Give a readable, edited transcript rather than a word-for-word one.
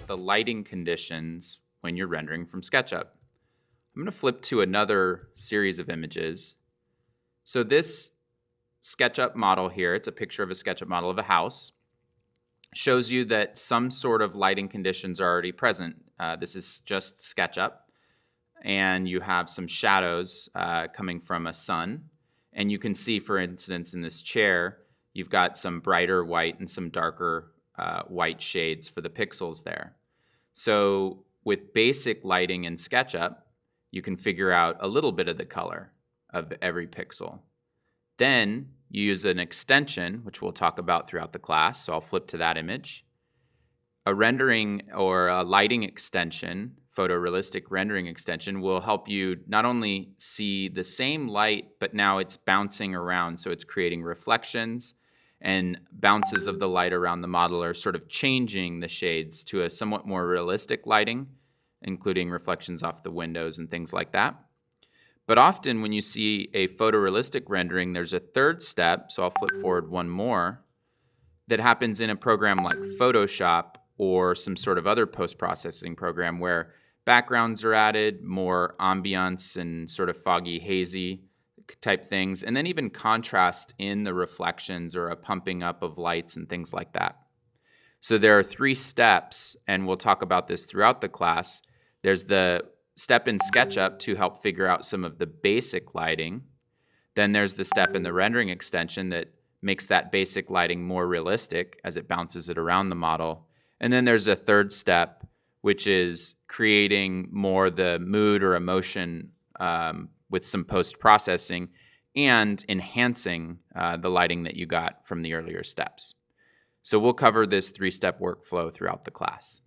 the lighting conditions when you're rendering from SketchUp. I'm going to flip to another series of images. So this SketchUp model here, it's a picture of a SketchUp model of a house, shows you that some sort of lighting conditions are already present. This is just SketchUp, and you have some shadows coming from a sun. And you can see, for instance, in this chair, you've got some brighter white and some darker white shades for the pixels there. So with basic lighting in SketchUp, you can figure out a little bit of the color of every pixel. Then you use an extension, which we'll talk about throughout the class, so I'll flip to that image. A rendering or a lighting extension, photorealistic rendering extension, will help you not only see the same light, but now it's bouncing around, so it's creating reflections, and bounces of the light around the model are sort of changing the shades to a somewhat more realistic lighting, including reflections off the windows and things like that. But often when you see a photorealistic rendering, there's a third step, so I'll flip forward one more, that happens in a program like Photoshop or some sort of other post-processing program where backgrounds are added, more ambiance and sort of foggy, hazy type things, and then even contrast in the reflections or a pumping up of lights and things like that. So there are 3 steps, and we'll talk about this throughout the class. There's the step in SketchUp to help figure out some of the basic lighting. Then there's the step in the rendering extension that makes that basic lighting more realistic as it bounces it around the model. And then there's a third step, which is creating more the mood or emotion with some post-processing and enhancing the lighting that you got from the earlier steps. So we'll cover this 3-step workflow throughout the class.